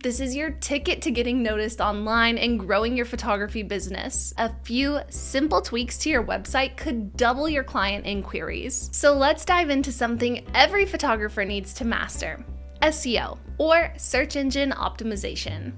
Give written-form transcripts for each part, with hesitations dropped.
This is your ticket to getting noticed online and growing your photography business. A few simple tweaks to your website could double your client inquiries. So let's dive into something every photographer needs to master: SEO, or search engine optimization.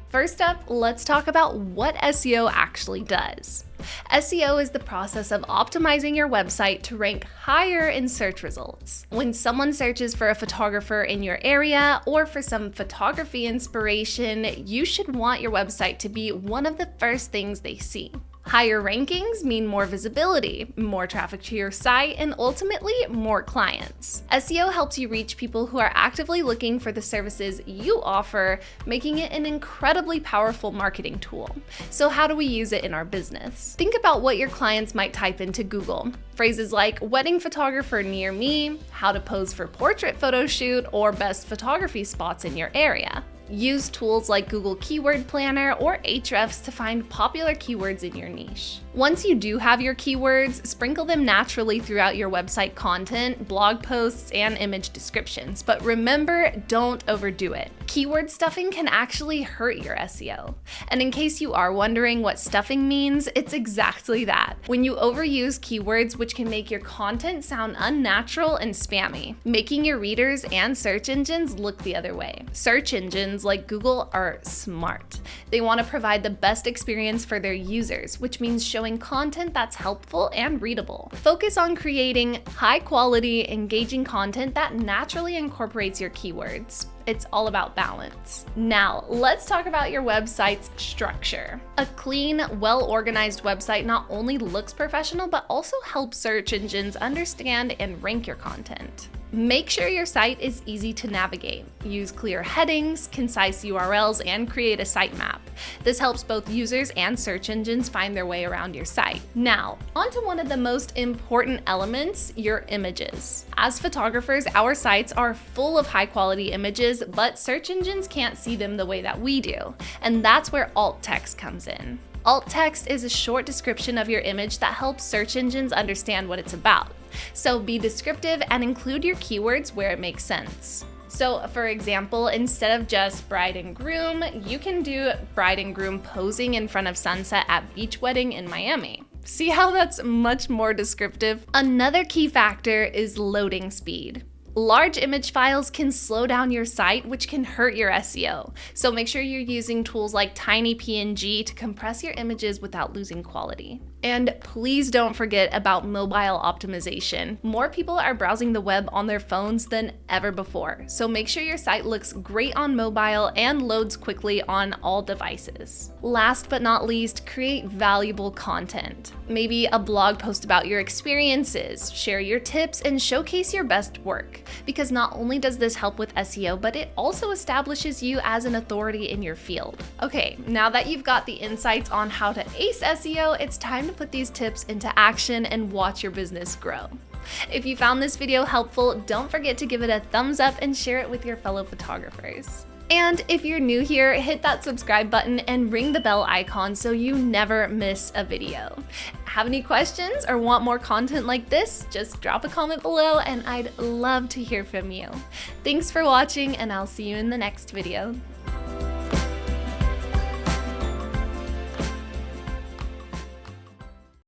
First up, let's talk about what SEO actually does. SEO is the process of optimizing your website to rank higher in search results. When someone searches for a photographer in your area or for some photography inspiration, you should want your website to be one of the first things they see. Higher rankings mean more visibility, more traffic to your site, and ultimately more clients. SEO helps you reach people who are actively looking for the services you offer, making it an incredibly powerful marketing tool. So how do we use it in our business? Think about what your clients might type into Google. Phrases like wedding photographer near me, how to pose for portrait photo shoot, or best photography spots in your area. Use tools like Google Keyword Planner or Ahrefs to find popular keywords in your niche. Once you do have your keywords, sprinkle them naturally throughout your website content, blog posts, and image descriptions. But remember, don't overdo it. Keyword stuffing can actually hurt your SEO. And in case you are wondering what stuffing means, it's exactly that. When you overuse keywords, which can make your content sound unnatural and spammy, making your readers and search engines look the other way. Search engines like Google are smart. They want to provide the best experience for their users, which means showing content that's helpful and readable. Focus on creating high-quality, engaging content that naturally incorporates your keywords. It's all about balance. Now, let's talk about your website's structure. A clean, well-organized website not only looks professional, but also helps search engines understand and rank your content. Make sure your site is easy to navigate. Use clear headings, concise URLs, and create a sitemap. This helps both users and search engines find their way around your site. Now, onto one of the most important elements, your images. As photographers, our sites are full of high-quality images, but search engines can't see them the way that we do. And that's where alt text comes in. Alt text is a short description of your image that helps search engines understand what it's about. So be descriptive and include your keywords where it makes sense. So for example, instead of just bride and groom, you can do bride and groom posing in front of sunset at beach wedding in Miami. See how that's much more descriptive? Another key factor is loading speed. Large image files can slow down your site, which can hurt your SEO. So make sure you're using tools like TinyPNG to compress your images without losing quality. And please don't forget about mobile optimization. More people are browsing the web on their phones than ever before, so make sure your site looks great on mobile and loads quickly on all devices. Last but not least, create valuable content. Maybe a blog post about your experiences, share your tips, and showcase your best work. Because not only does this help with SEO, but it also establishes you as an authority in your field. Okay, now that you've got the insights on how to ace SEO, it's time to put these tips into action and watch your business grow. If you found this video helpful, don't forget to give it a thumbs up and share it with your fellow photographers. And if you're new here, hit that subscribe button and ring the bell icon so you never miss a video. Have any questions or want more content like this? Just drop a comment below and I'd love to hear from you. Thanks for watching, and I'll see you in the next video.